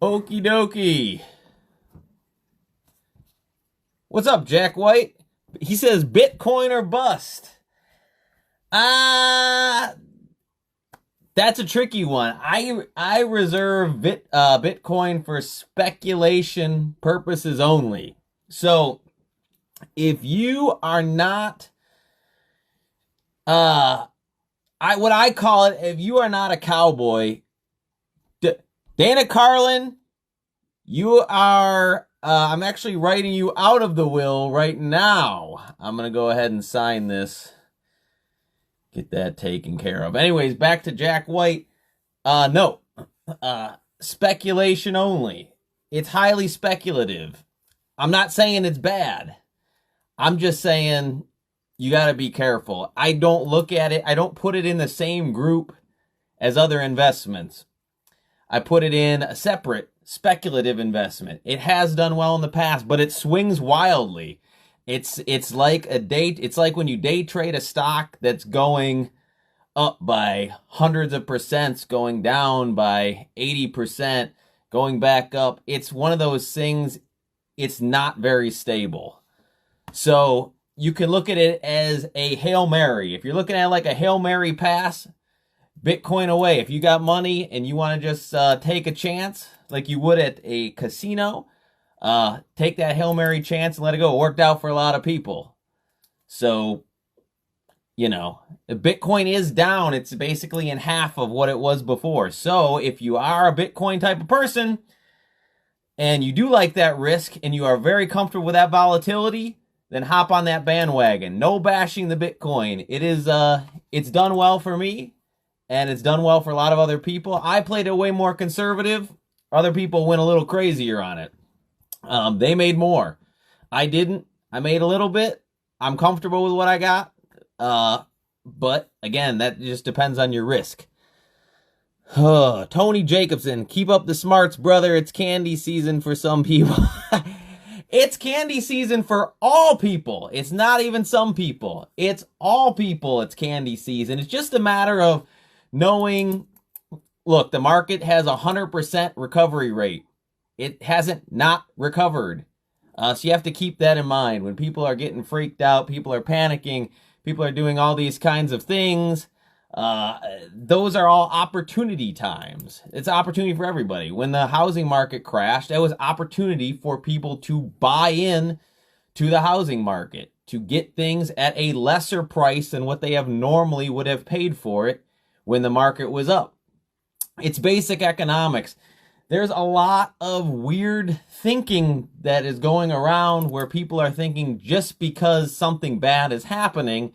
Okie dokie. What's up, Jack White? He says Bitcoin or bust. Ah, that's a tricky one. I reserve Bitcoin for speculation purposes only. So if you are not uh I what I call it, if you are not a cowboy, Dana Carlin, you are I'm actually writing you out of the will right now. I'm going to go ahead and sign this. Get that taken care of. Anyways, back to Jack White. No. Speculation only. It's highly speculative. I'm not saying it's bad. I'm just saying you got to be careful. I don't look at it, I don't put it in the same group as other investments. I put it in a separate speculative investment. It has done well in the past, but it swings wildly. It's like it's like when you day trade a stock that's going up by hundreds of percents, going down by 80%, going back up. It's one of those things, it's not very stable. So you can look at it as a Hail Mary. If you're looking at it like a Hail Mary pass, Bitcoin away. If you got money and you want to just take a chance like you would at a casino, take that Hail Mary chance and let it go. It worked out for a lot of people. So, Bitcoin is down. It's basically in half of what it was before. So if you are a Bitcoin type of person and you do like that risk and you are very comfortable with that volatility, then hop on that bandwagon. No bashing the Bitcoin. It's done well for me. And it's done well for a lot of other people. I played it way more conservative. Other people went a little crazier on it. They made more. I didn't. I made a little bit. I'm comfortable with what I got. But again, that just depends on your risk. Tony Jacobson, keep up the smarts, brother. It's candy season for some people. It's candy season for all people. It's not even some people. It's all people. It's candy season. It's just a matter of knowing, look, the market has 100% recovery rate. It hasn't not recovered. So you have to keep that in mind. When people are getting freaked out, people are panicking, people are doing all these kinds of things, those are all opportunity times. It's opportunity for everybody. When the housing market crashed, it was opportunity for people to buy in to the housing market, to get things at a lesser price than what they have normally would have paid for it when the market was up. It's basic economics. There's a lot of weird thinking that is going around where people are thinking just because something bad is happening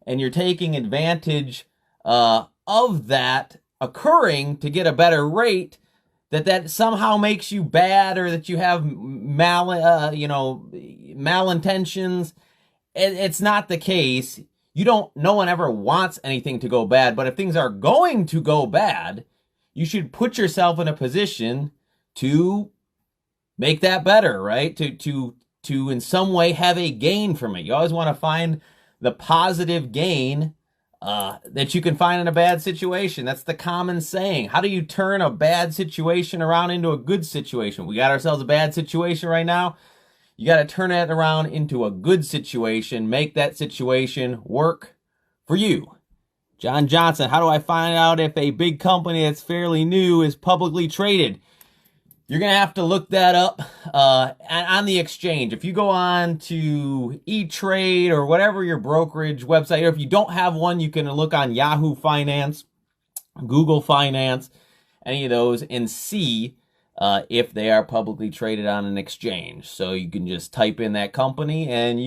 and you're taking advantage of that occurring to get a better rate, that somehow makes you bad or that you have malintentions. It's not the case. No one ever wants anything to go bad, but if things are going to go bad, you should put yourself in a position to make that better, right? To in some way have a gain from it. You always want to find the positive gain that you can find in a bad situation. That's the common saying. How do you turn a bad situation around into a good situation? We got ourselves a bad situation right now. You got to turn it around into a good situation, make that situation work for you. John Johnson, how do I find out if a big company that's fairly new is publicly traded? You're going to have to look that up on the exchange. If you go on to E-Trade or whatever your brokerage website, or if you don't have one, you can look on Yahoo Finance, Google Finance, any of those, and see if they are publicly traded on an exchange. So you can just type in that company and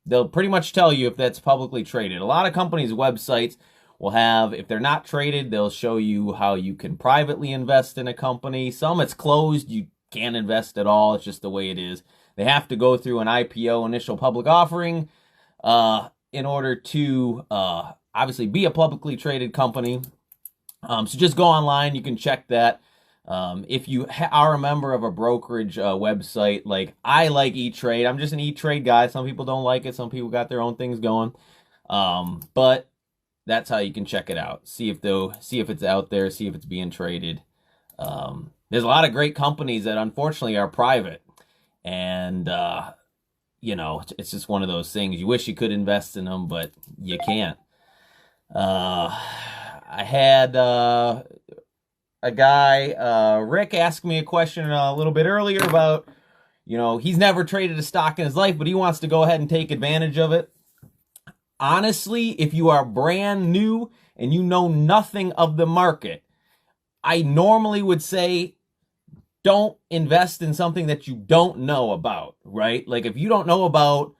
they'll pretty much tell you if that's publicly traded. A lot of companies' websites will have, if they're not traded, they'll show you how you can privately invest in a company. Some it's closed, you can't invest at all. It's just the way it is. They have to go through an IPO, initial public offering, in order to obviously be a publicly traded company. So just go online, you can check that. If you are a member of a brokerage website, like I like E-Trade. I'm just an E-Trade guy. Some people don't like it. Some people got their own things going. But that's how you can check it out. See if it's out there. See if it's being traded. There's a lot of great companies that unfortunately are private, and it's just one of those things. You wish you could invest in them, but you can't. I had a guy, Rick, asked me a question a little bit earlier about, he's never traded a stock in his life, but he wants to go ahead and take advantage of it. Honestly, if you are brand new and you know nothing of the market, I normally would say don't invest in something that you don't know about, right? Like if you don't know about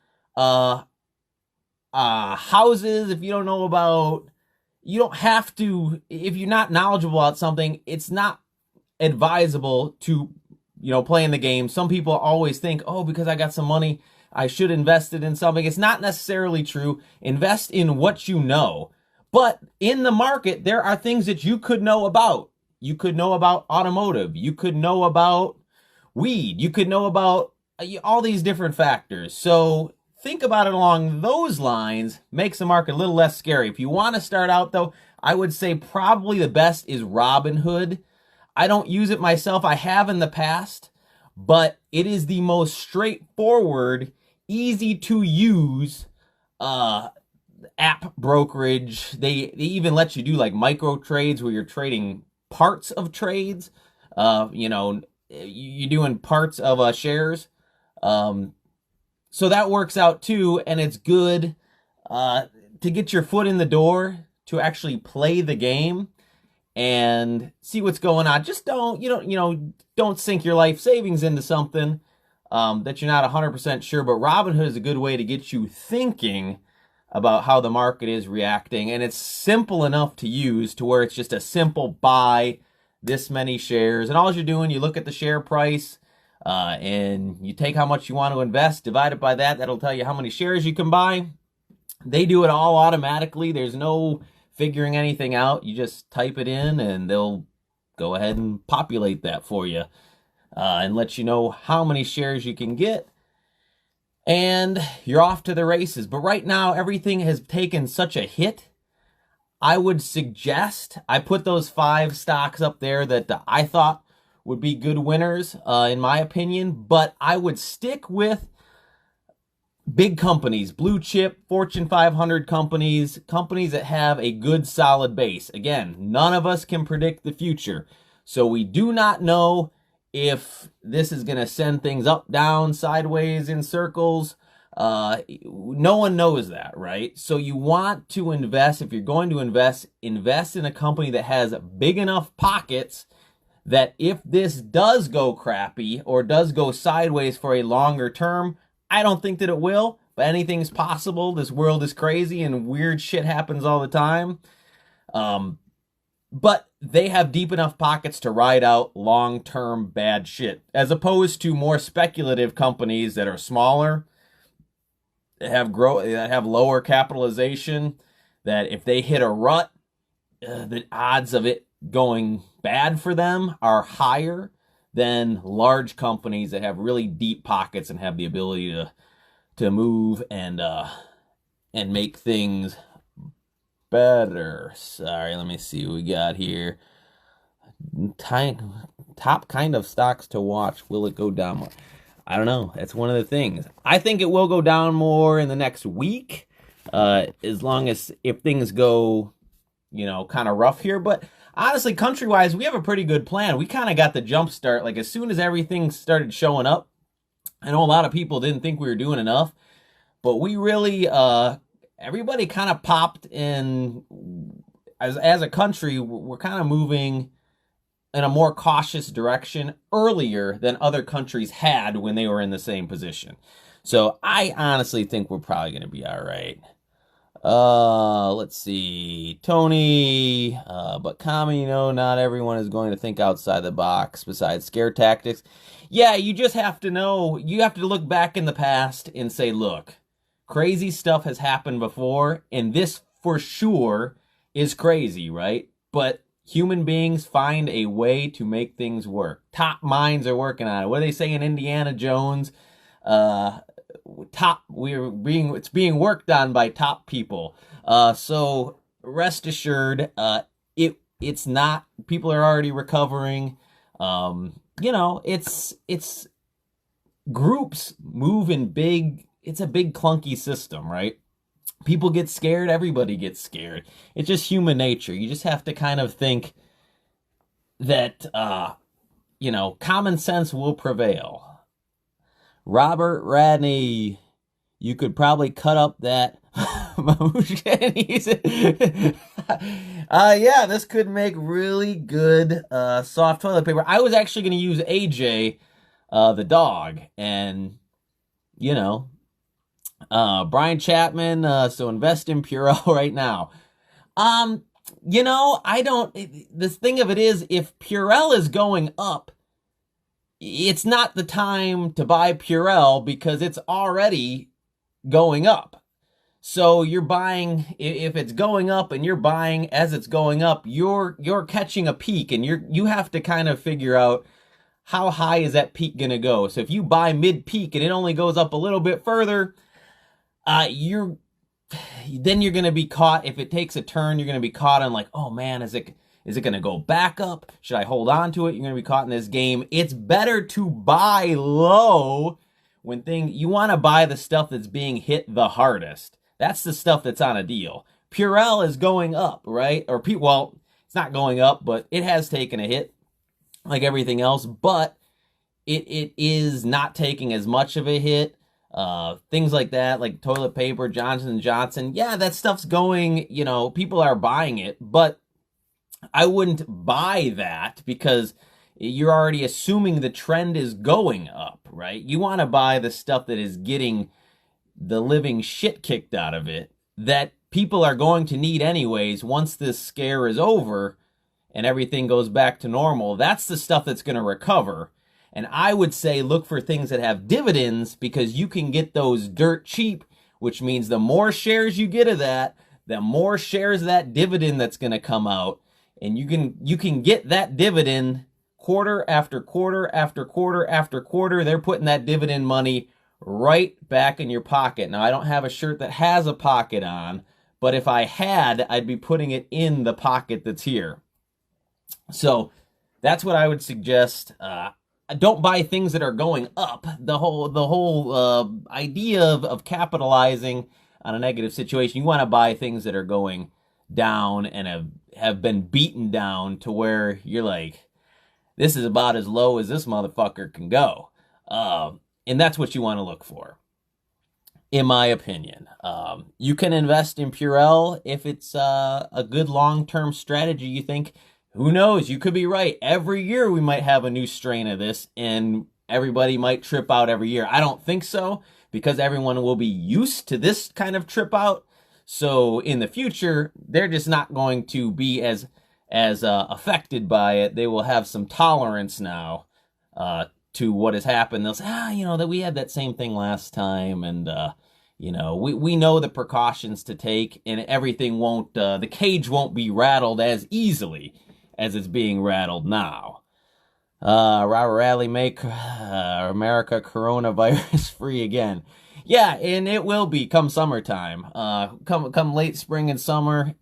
houses, if you don't know about, you don't have to, if you're not knowledgeable about something, it's not advisable to, play in the game. Some people always think, oh, because I got some money, I should invest it in something. It's not necessarily true. Invest in what you know. But in the market, there are things that you could know about. You could know about automotive. You could know about weed. You could know about all these different factors. So think about it along those lines. Makes the market a little less scary. If you want to start out, though, I would say probably the best is Robinhood. I don't use it myself. I have in the past, but it is the most straightforward, easy to use app brokerage. They even let you do like micro trades where you're trading parts of trades. You're doing parts of shares. So that works out too, and it's good to get your foot in the door to actually play the game and see what's going on. Just don't sink your life savings into something that you're not 100% sure. But Robinhood is a good way to get you thinking about how the market is reacting, and it's simple enough to use to where it's just a simple buy this many shares, and all you're doing, you look at the share price and you take how much you want to invest, divide it by that. That'll tell you how many shares you can buy. They do it all automatically. There's no figuring anything out. You just type it in and they'll go ahead and populate that for you and let you know how many shares you can get. And you're off to the races. But right now, everything has taken such a hit. I would suggest, I put those 5 stocks up there that I thought would be good winners, in my opinion. But I would stick with big companies, blue chip, Fortune 500 companies, companies that have a good solid base. Again, none of us can predict the future. So we do not know if this is going to send things up, down, sideways, in circles. No one knows that, right? So you want to invest, if you're going to invest in a company that has big enough pockets that if this does go crappy or does go sideways for a longer term, I don't think that it will, but anything's possible. This world is crazy and weird shit happens all the time. But they have deep enough pockets to ride out long-term bad shit, as opposed to more speculative companies that are smaller, that have lower capitalization, that if they hit a rut, the odds of it going bad for them are higher than large companies that have really deep pockets and have the ability to move and make things better. Sorry, let me see what we got here. Top kind of stocks to watch. Will it go down more? I don't know. That's one of the things. I think it will go down more in the next week, as long as if things go, kind of rough here. But honestly, country-wise, we have a pretty good plan. We kind of got the jump start. Like as soon as everything started showing up, I know a lot of people didn't think we were doing enough, but we really, everybody kind of popped in. As a country, we're kind of moving in a more cautious direction earlier than other countries had when they were in the same position. So I honestly think we're probably going to be all right. Let's see. Tony, but Kami, not everyone is going to think outside the box besides scare tactics. Yeah, you just have to know, you have to look back in the past and say, look, crazy stuff has happened before, and this for sure is crazy, right? But human beings find a way to make things work. Top minds are working on it. What do they say in Indiana Jones? It's being worked on by top people. So rest assured, it's not, people are already recovering. It's groups move in big, it's a big clunky system, right? People get scared, everybody gets scared. It's just human nature. You just have to kind of think that common sense will prevail. Robert Radney, you could probably cut up that yeah, this could make really good soft toilet paper. I was actually going to use AJ, the dog, and Brian Chapman. So invest in Purell right now. I don't. The thing of it is, if Purell is going up, it's not the time to buy Purell because it's already going up. So you're buying, if it's going up and you're buying as it's going up, you're catching a peak, and you have to kind of figure out how high is that peak going to go. So if you buy mid-peak and it only goes up a little bit further, you're going to be caught. If it takes a turn, you're going to be caught on like, oh man, is it going to go back up? Should I hold on to it? You're going to be caught in this game. It's better to buy low when you want to buy the stuff that's being hit the hardest. That's the stuff that's on a deal. Purell is going up, right? Well, it's not going up, but it has taken a hit like everything else, but it is not taking as much of a hit. Things like that, like toilet paper, Johnson & Johnson. Yeah, that stuff's going, people are buying it, but I wouldn't buy that because you're already assuming the trend is going up, right? You want to buy the stuff that is getting the living shit kicked out of it, that people are going to need anyways once this scare is over and everything goes back to normal. That's the stuff that's going to recover. And I would say look for things that have dividends, because you can get those dirt cheap, which means the more shares you get of that, the more shares of that dividend that's going to come out. And you can get that dividend quarter after quarter after quarter after quarter. They're putting that dividend money right back in your pocket. Now, I don't have a shirt that has a pocket on, but if I had, I'd be putting it in the pocket that's here. So that's what I would suggest. Don't buy things that are going up. The whole idea of capitalizing on a negative situation, you want to buy things that are going down and have been beaten down to where you're like, this is about as low as this motherfucker can go. And that's what you want to look for, in my opinion. You can invest in Purell if it's a good long-term strategy. You think, who knows, you could be right. Every year we might have a new strain of this and everybody might trip out every year. I don't think so, because everyone will be used to this kind of trip out. So in the future, they're just not going to be as affected by it. They will have some tolerance now to what has happened. They'll say, that we had that same thing last time, and we know the precautions to take, and everything won't, the cage won't be rattled as easily as it's being rattled now. Robert Rally, make America coronavirus free again. Yeah, and it will be come summertime. Come late spring and summer.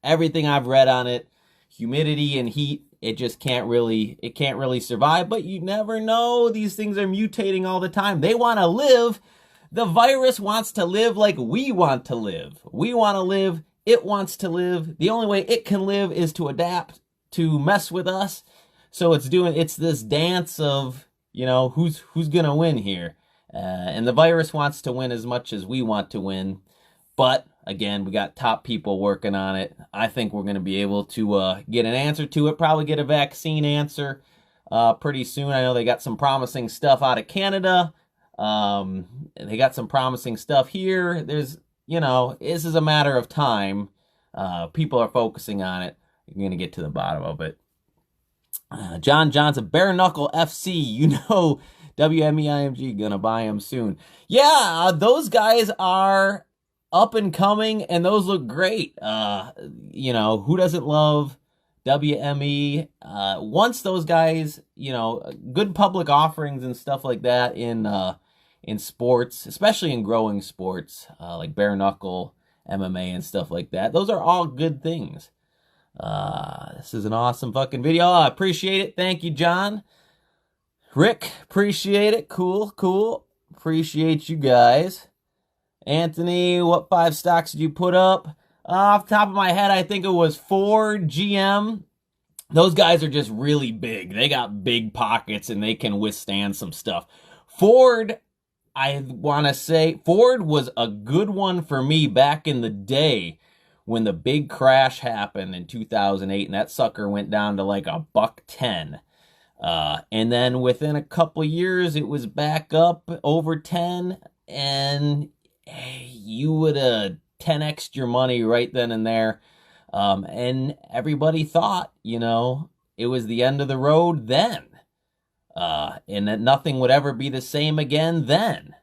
Everything I've read on it, humidity and heat, it just can't really survive. But you never know. These things are mutating all the time. They want to live. The virus wants to live like we want to live. We want to live. It wants to live. The only way it can live is to adapt, to mess with us. So it's this dance of, who's going to win here. And the virus wants to win as much as we want to win. But again, we got top people working on it. I think we're going to be able to get an answer to it, probably get a vaccine answer pretty soon. I know they got some promising stuff out of Canada. They got some promising stuff here. There's, this is a matter of time. People are focusing on it. You're going to get to the bottom of it. John Johnson, Bare Knuckle FC, WMEIMG going to buy him soon. Yeah, those guys are up and coming, and those look great. Who doesn't love WME? Once those guys, good public offerings and stuff like that in sports, especially in growing sports, like bare knuckle, MMA and stuff like that. Those are all good things. This is an awesome fucking video. I appreciate it. Thank you, John. Rick, appreciate it. Cool. Appreciate you guys. Anthony, what 5 stocks did you put up? Off the top of my head, I think it was Ford, GM. Those guys are just really big. They got big pockets and they can withstand some stuff. Ford, I want to say, Ford was a good one for me back in the day when the big crash happened in 2008 and that sucker went down to like $1.10. And then within a couple years, it was back up over 10, and you would have 10x'd your money right then and there. And everybody thought, it was the end of the road then. And that nothing would ever be the same again then.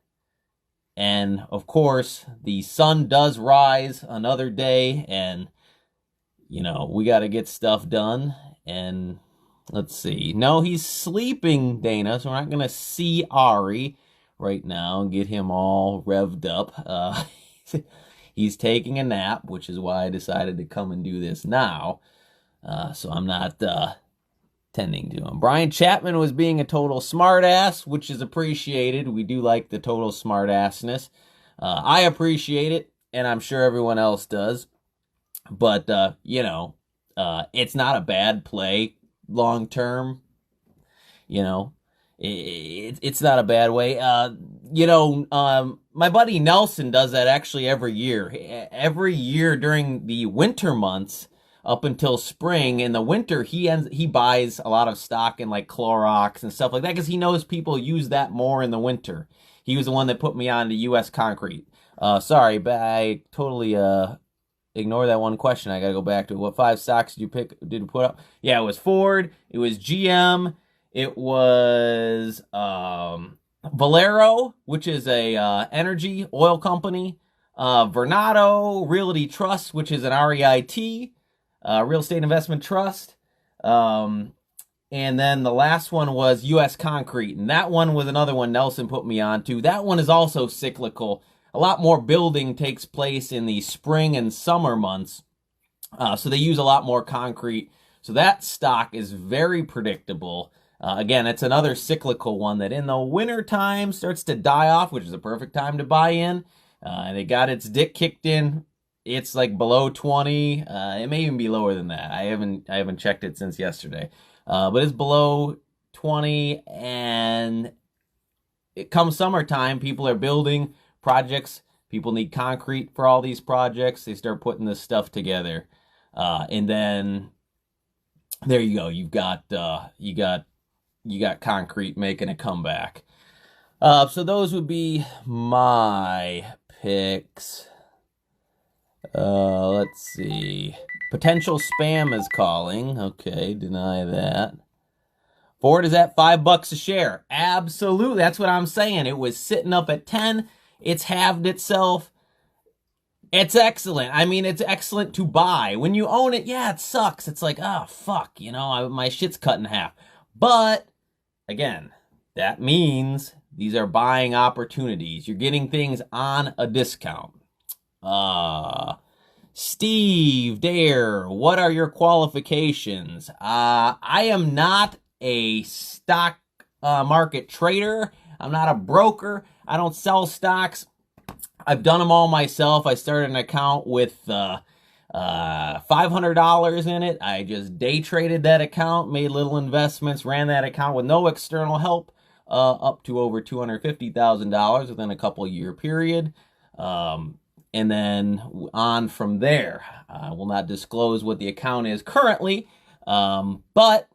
And of course, the sun does rise another day, and, we got to get stuff done. And let's see. No, he's sleeping, Dana, so we're not going to see Ari right now and get him all revved up. He's taking a nap, which is why I decided to come and do this now. So I'm not tending to him. Brian Chapman was being a total smartass, which is appreciated. We do like the total smartassness. I appreciate it, and I'm sure everyone else does. But, it's not a bad play long term. It's not a bad way. My buddy Nelson does that actually every year. Every year during the winter months up until spring. In the winter, he buys a lot of stock in like Clorox and stuff like that because he knows people use that more in the winter. He was the one that put me on to U.S. Concrete. Sorry, but I totally ignore that one question. I got to go back to what 5 stocks did you put up? Yeah, it was Ford. It was GM. It was Valero, which is a energy oil company. Vernado Realty Trust, which is an REIT, real estate investment trust. And then the last one was U.S. Concrete. And that one was another one Nelson put me on to. That one is also cyclical. A lot more building takes place in the spring and summer months. So they use a lot more concrete. So that stock is very predictable. Again, it's another cyclical one that in the winter time starts to die off, which is a perfect time to buy in. And it got its dick kicked in. It's like below 20. It may even be lower than that. I haven't checked it since yesterday. But it's below 20, and it comes summertime, people are building projects. People need concrete for all these projects. They start putting this stuff together. And then there you go. You got concrete making a comeback. So those would be my picks. Let's see. Potential spam is calling. Okay, deny that. Ford is at $5 a share. Absolutely. That's what I'm saying. It was sitting up at 10. It's halved itself. It's excellent. I mean, it's excellent to buy. When you own it, yeah, it sucks. It's like, oh, fuck, my shit's cut in half. But, again, that means these are buying opportunities. You're getting things on a discount. Steve Dare, what are your qualifications? I am not a stock market trader. I'm not a broker. I don't sell stocks. I've done them all myself. I started an account with $500 in it. I just day traded that account, made little investments, ran that account with no external help up to over $250,000 within a couple year period. And then on from there. I will not disclose what the account is currently, but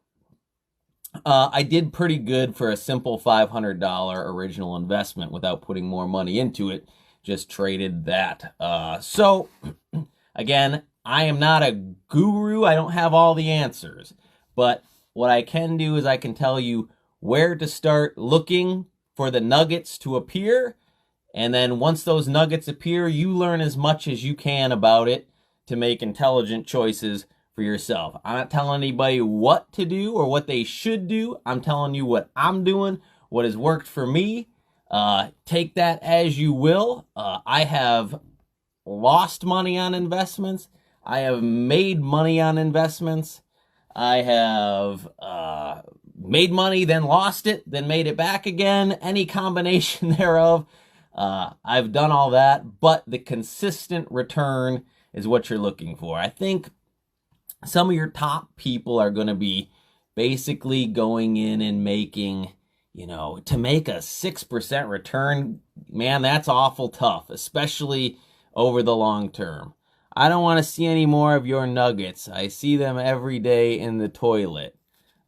I did pretty good for a simple $500 original investment without putting more money into it. Just traded that. So, again, I am not a guru. I don't have all the answers. But what I can do is I can tell you where to start looking for the nuggets to appear. And then once those nuggets appear, you learn as much as you can about it to make intelligent choices for yourself. I'm not telling anybody what to do or what they should do. I'm telling you what I'm doing, what has worked for me. Take that as you will. I have lost money on investments. I have made money on investments. I have made money, then lost it, then made it back again, any combination thereof. I've done all that, but the consistent return is what you're looking for. I think some of your top people are going to be basically going in and making, to make a 6% return, man, that's awful tough, especially over the long term. I don't want to see any more of your nuggets. I see them every day in the toilet.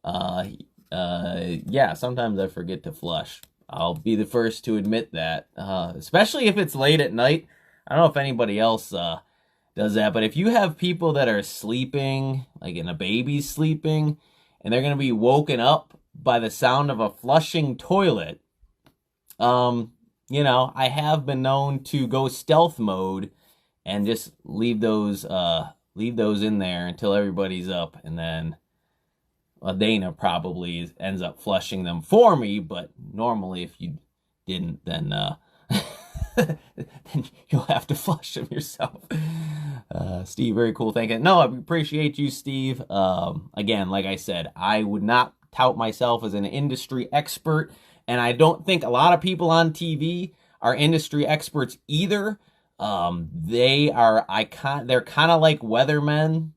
Yeah, sometimes I forget to flush. I'll be the first to admit that, especially if it's late at night. I don't know if anybody else does that, but if you have people that are sleeping, like a baby's sleeping, and they're going to be woken up by the sound of a flushing toilet, I have been known to go stealth mode and just leave those in there until everybody's up, and then Dana probably ends up flushing them for me. But normally, if you didn't, then then you'll have to flush them yourself. Steve, very cool thinking. No, I appreciate you, Steve. Again, like I said, I would not tout myself as an industry expert, and I don't think a lot of people on TV are industry experts either. They're kind of like weathermen,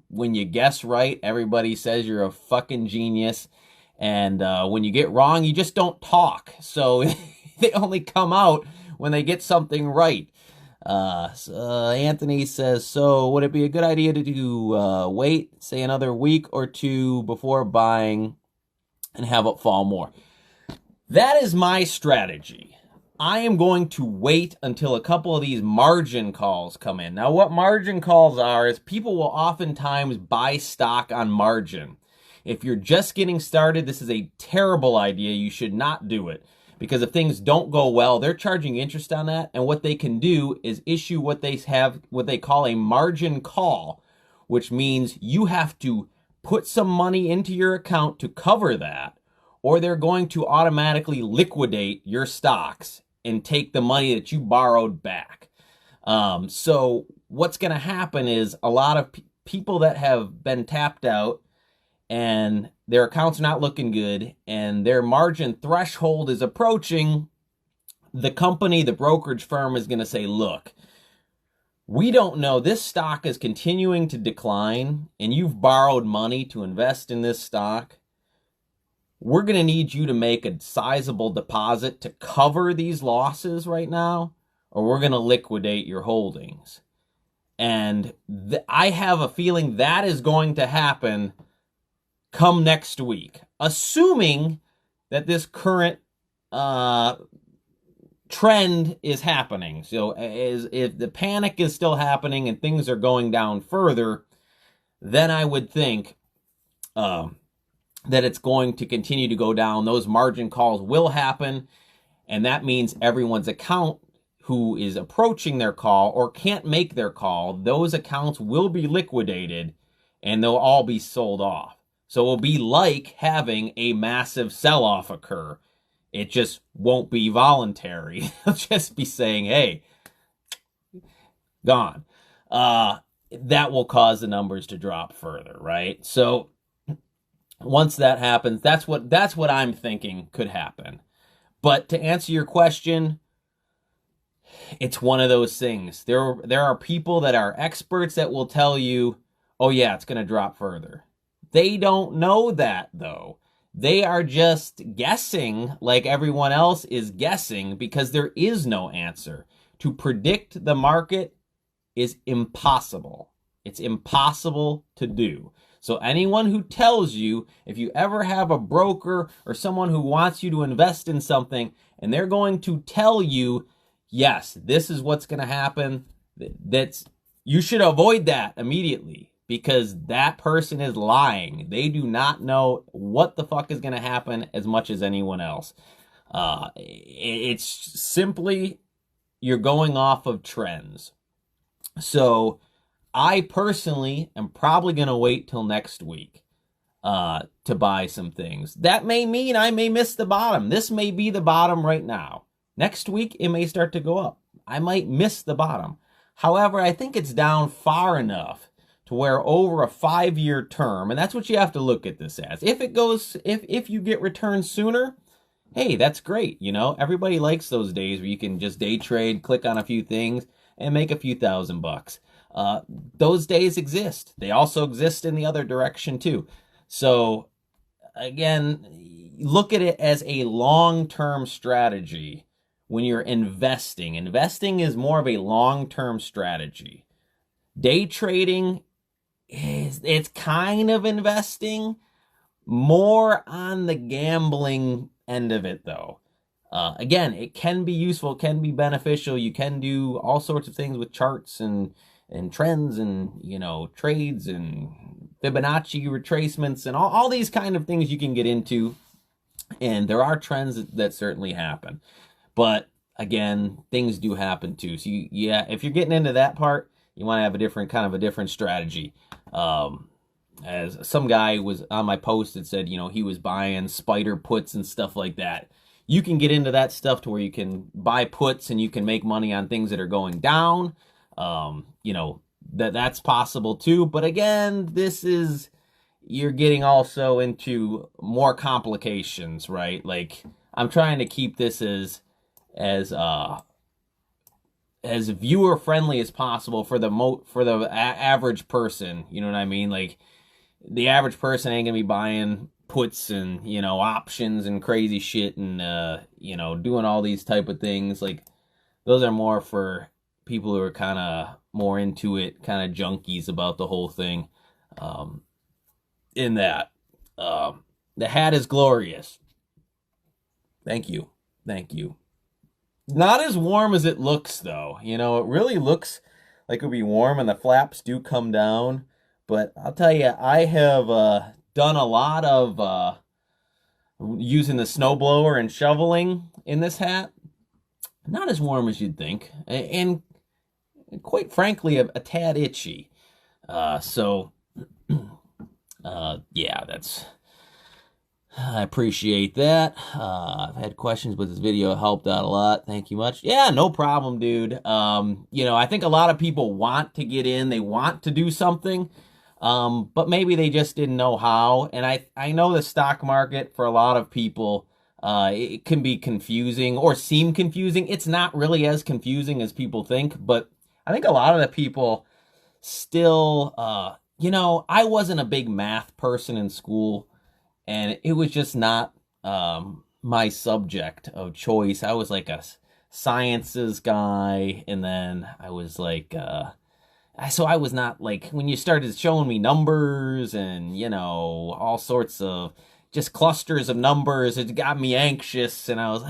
when you guess right, everybody says you're a fucking genius. And, when you get wrong, you just don't talk. So they only come out when they get something right. Anthony says, so would it be a good idea to wait, say another week or two before buying and have it fall more? That is my strategy. I am going to wait until a couple of these margin calls come in. Now, what margin calls are is people will oftentimes buy stock on margin. If you're just getting started, this is a terrible idea. You should not do it, because if things don't go well, they're charging interest on that. And what they can do is issue what they call a margin call, which means you have to put some money into your account to cover that, or they're going to automatically liquidate your stocks and take the money that you borrowed back. So what's going to happen is a lot of people that have been tapped out and their accounts are not looking good and their margin threshold is approaching, the company, the brokerage firm is going to say, look, we don't know, this stock is continuing to decline and you've borrowed money to invest in this stock. We're going to need you to make a sizable deposit to cover these losses right now, or we're going to liquidate your holdings. And I have a feeling that is going to happen come next week, assuming that this current trend is happening. So if the panic is still happening and things are going down further, then I would think that it's going to continue to go down. Those margin calls will happen, and that means everyone's account who is approaching their call or can't make their call, those accounts will be liquidated and they'll all be sold off. So it will be like having a massive sell-off occur. It just won't be voluntary. It'll just be saying, hey, gone. That will cause the numbers to drop further, right? So once that happens, that's what I'm thinking could happen. But to answer your question, it's one of those things. There are people that are experts that will tell you, oh yeah, it's going to drop further. They don't know that, though. They are just guessing like everyone else is guessing, because there is no answer. To predict the market is impossible. It's impossible to do. So anyone who tells you, if you ever have a broker or someone who wants you to invest in something and they're going to tell you, yes, this is what's going to happen, you should avoid that immediately, because that person is lying. They do not know what the fuck is going to happen as much as anyone else. It's simply, you're going off of trends. So I personally am probably going to wait till next week to buy some things. That may mean I may miss the bottom. This may be the bottom right now. Next week, it may start to go up. I might miss the bottom. However, I think it's down far enough to where over a 5-year term, and that's what you have to look at this as. If you get returns sooner, hey, that's great. You know, everybody likes those days where you can just day trade, click on a few things, and make a few $1,000. Those days exist. They also exist in the other direction too. So again, look at it as a long-term strategy when you're investing. Investing is more of a long-term strategy. Day trading it's kind of investing, more on the gambling end of it though. Again, it can be useful, can be beneficial. You can do all sorts of things with charts and trends and, you know, trades and Fibonacci retracements and all these kind of things you can get into. And there are trends that certainly happen. But again, things do happen too. So yeah, if you're getting into that part, you want to have a different strategy. As some guy was on my post that said, you know, he was buying spider puts and stuff like that. You can get into that stuff to where you can buy puts and you can make money on things that are going down. You know, that's possible too. But again, you're getting also into more complications, right? Like, I'm trying to keep this as viewer friendly as possible for the average person. You know what I mean? Like, the average person ain't gonna be buying puts and, you know, options and crazy shit and you know, doing all these type of things. Like, those are more for people who are kind of more into it, kind of junkies about the whole thing. In that, the hat is glorious. Thank you. Not as warm as it looks though. You know, it really looks like it'll be warm and the flaps do come down. But I'll tell you, I have done a lot of using the snowblower and shoveling in this hat. Not as warm as you'd think, and quite frankly, a tad itchy. So yeah, I appreciate that. I've had questions, but this video helped out a lot. Thank you much. Yeah, no problem, dude. You know, I think a lot of people want to get in. They want to do something. But maybe they just didn't know how. And I know the stock market for a lot of people, it can be confusing or seem confusing. It's not really as confusing as people think, but I think a lot of the people still, you know, I wasn't a big math person in school and it was just not, my subject of choice. I was like a sciences guy. And then I was like, so I was not like, when you started showing me numbers and, you know, all sorts of just clusters of numbers, it got me anxious and I was,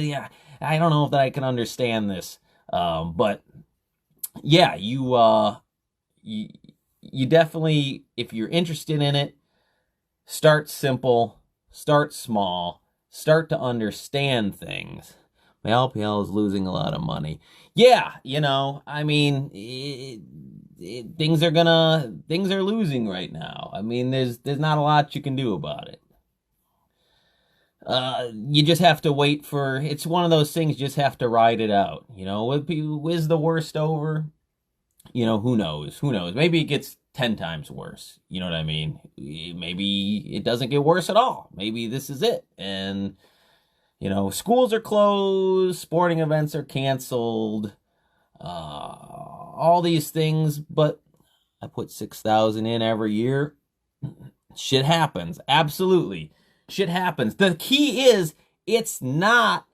yeah, I don't know if that I can understand this. But yeah, you definitely, if you're interested in it, start simple, start small, start to understand things. My LPL is losing a lot of money. Yeah, you know, I mean, things are losing right now. I mean, there's not a lot you can do about it. You just have to wait for, it's one of those things, you just have to ride it out. You know, is the worst over? You know, who knows? Maybe it gets 10 times worse. You know what I mean? Maybe it doesn't get worse at all. Maybe this is it. And you know, schools are closed, sporting events are canceled, all these things, but I put 6,000 in every year. Shit happens. Absolutely. Shit happens. The key is it's not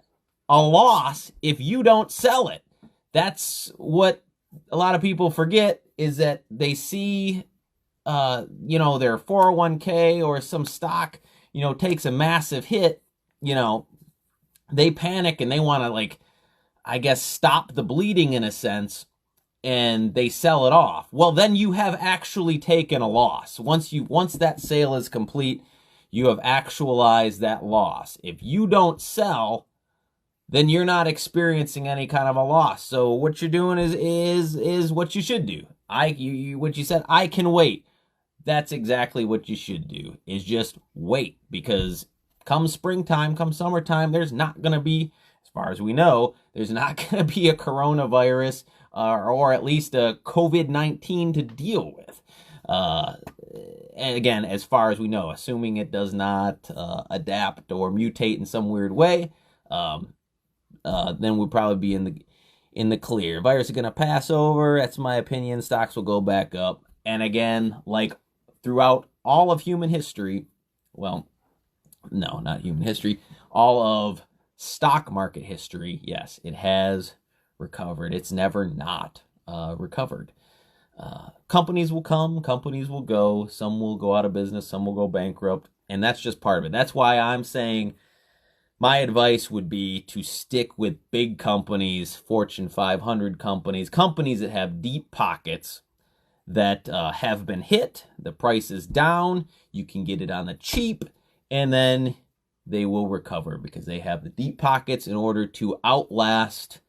a loss if you don't sell it. That's what a lot of people forget, is that they see, you know, their 401k or some stock, you know, takes a massive hit, you know, they panic and they want to, like, I guess, stop the bleeding in a sense, and they sell it off. Well, then you have actually taken a loss. Once that sale is complete, you have actualized that loss. If you don't sell, then you're not experiencing any kind of a loss. So what you're doing is what you should do. What you said, I can wait. That's exactly what you should do, is just wait, because come springtime, come summertime, there's not going to be, as far as we know, there's not going to be a coronavirus or at least a COVID-19 to deal with. And again, as far as we know, assuming it does not adapt or mutate in some weird way, then we'll probably be in the clear. Virus is going to pass over. That's my opinion. Stocks will go back up. And again, like throughout all of human history, well, no, not human history, all of stock market history, yes, it has recovered. It's never not recovered. Companies will come, companies will go, some will go out of business, some will go bankrupt, and that's just part of it. That's why I'm saying my advice would be to stick with big companies, Fortune 500 companies, companies that have deep pockets, that have been hit, the price is down, you can get it on the cheap, and then they will recover because they have the deep pockets in order to outlast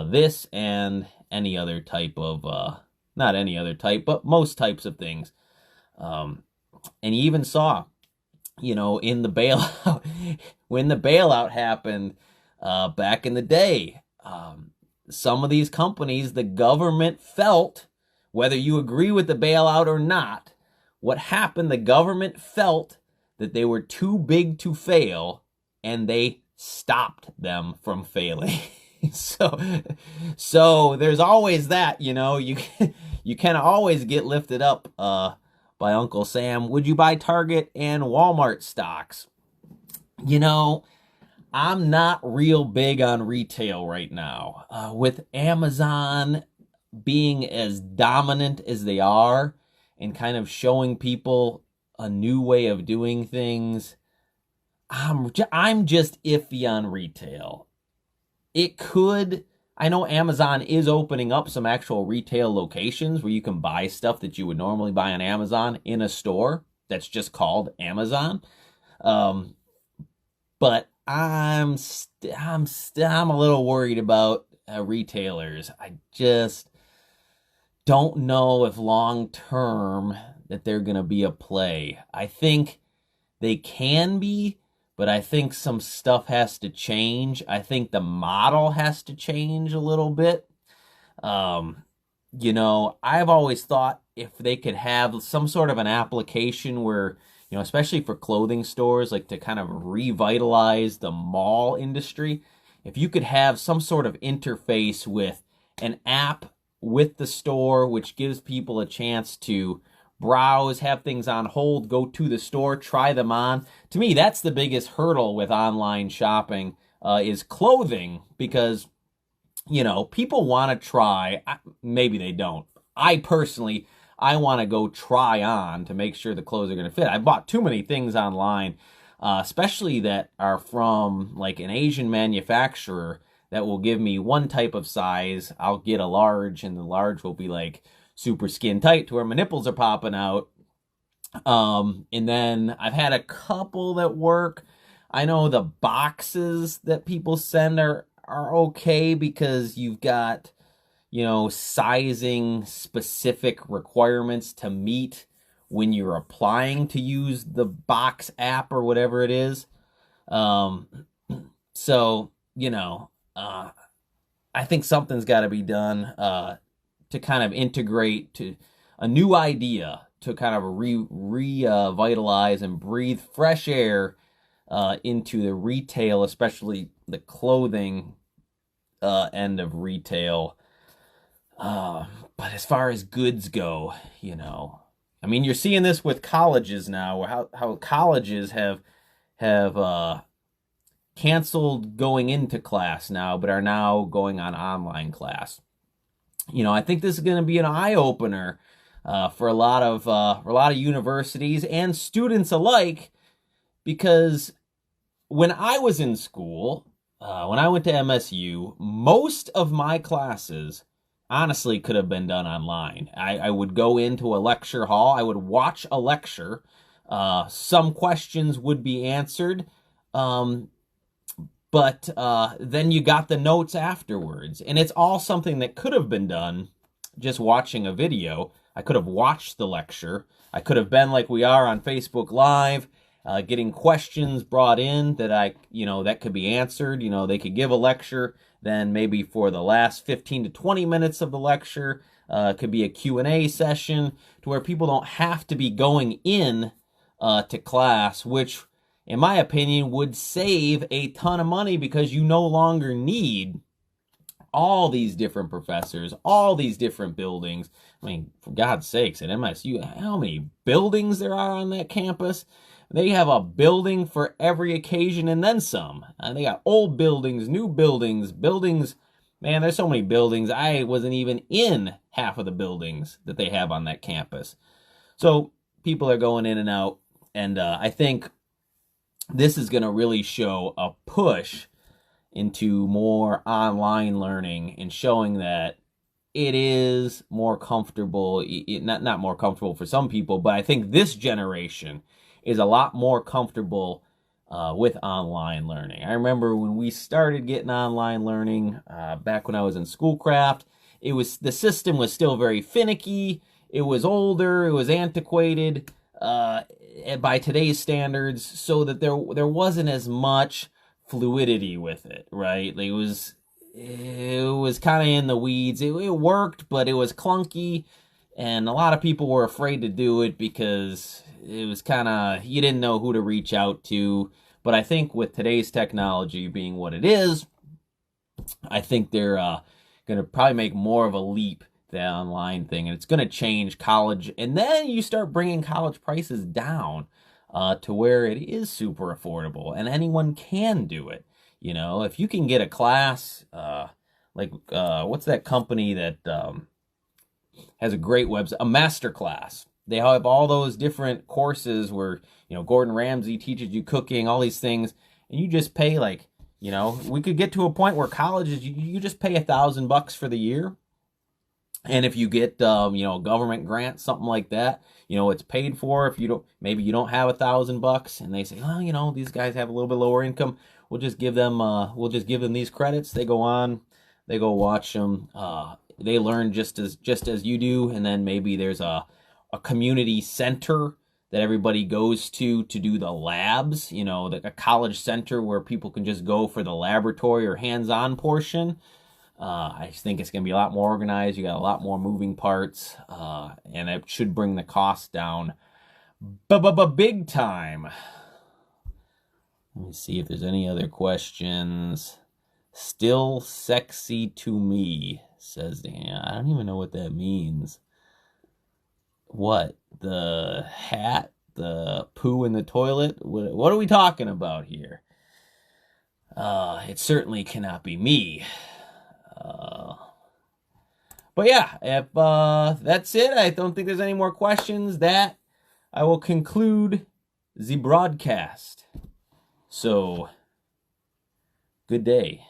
this and any other type of, not any other type, but most types of things. And you even saw, in the bailout, when the bailout happened back in the day, some of these companies, the government felt, whether you agree with the bailout or not, what happened, the government felt that they were too big to fail, and they stopped them from failing. So there's always that, you can always get lifted up by Uncle Sam. Would you buy Target and Walmart stocks? I'm not real big on retail right now. With Amazon being as dominant as they are and kind of showing people a new way of doing things, I'm just iffy on retail. I know Amazon is opening up some actual retail locations where you can buy stuff that you would normally buy on Amazon in a store that's just called Amazon. But I'm a little worried about retailers. I just don't know if long term that they're going to be a play. I think they can be, but I think some stuff has to change. I think the model has to change a little bit. I've always thought if they could have some sort of an application where, especially for clothing stores, like to kind of revitalize the mall industry, if you could have some sort of interface with an app with the store, which gives people a chance to browse, have things on hold, go to the store, try them on. To me, that's the biggest hurdle with online shopping is clothing, because, people want to try. Maybe they don't. I want to go try on to make sure the clothes are going to fit. I bought too many things online, especially that are from like an Asian manufacturer that will give me one type of size. I'll get a large, and the large will be like super skin tight to where my nipples are popping out. And then I've had a couple that work. I know the boxes that people send are okay because you've got, sizing specific requirements to meet when you're applying to use the box app or whatever it is. So, I think something's got to be done to kind of integrate to a new idea to kind of revitalize and breathe fresh air into the retail, especially the clothing end of retail. But as far as goods go, you're seeing this with colleges now, how colleges have canceled going into class now, but are now going on online class. I think this is going to be an eye-opener for a lot of universities and students alike, because when I was in school, when I went to MSU, most of my classes honestly could have been done online. I would go into a lecture hall, I would watch a lecture, some questions would be answered, but then you got the notes afterwards. And it's all something that could have been done just watching a video. I could have watched the lecture. I could have been like we are on Facebook Live, getting questions brought in that that could be answered. They could give a lecture, then maybe for the last 15 to 20 minutes of the lecture, it could be a Q&A session to where people don't have to be going in to class, which in my opinion would save a ton of money because you no longer need all these different professors, all these different buildings. I mean, for God's sakes, at MSU, how many buildings there are on that campus? They have a building for every occasion and then some. They got old buildings, new buildings. Man, there's so many buildings. I wasn't even in half of the buildings that they have on that campus. So people are going in and out. And I think this is going to really show a push into more online learning and showing that it is more comfortable, not more comfortable for some people, but I think this generation is a lot more comfortable with online learning. I remember when we started getting online learning back when I was in Schoolcraft, the system was still very finicky. It was older. It was antiquated by today's standards, so that there wasn't as much fluidity with it, right? It was kind of in the weeds. It worked, but it was clunky, and a lot of people were afraid to do it because it was kind of, you didn't know who to reach out to. But I think with today's technology being what it is, I think they're going to probably make more of a leap, the online thing, and it's going to change college. And then you start bringing college prices down to where it is super affordable and anyone can do it. If you can get a class, what's that company that has a great website, a MasterClass. They have all those different courses where, Gordon Ramsay teaches you cooking, all these things, and you just pay we could get to a point where colleges, you just pay $1,000 for the year. And if you get, a government grant, something like that, it's paid for. If maybe you don't have $1,000 and they say, oh, these guys have a little bit lower income. We'll just give them these credits. They go on, they go watch them. They learn just as you do. And then maybe there's a community center that everybody goes to do the labs, a college center where people can just go for the laboratory or hands-on portion. I think it's going to be a lot more organized. You got a lot more moving parts, and it should bring the cost down big time. Let me see if there's any other questions. Still sexy to me, says Dan. I don't even know what that means. What? The hat? The poo in the toilet? What are we talking about here? It certainly cannot be me. But yeah, if that's it, I don't think there's any more questions. That I will conclude the broadcast. So, good day.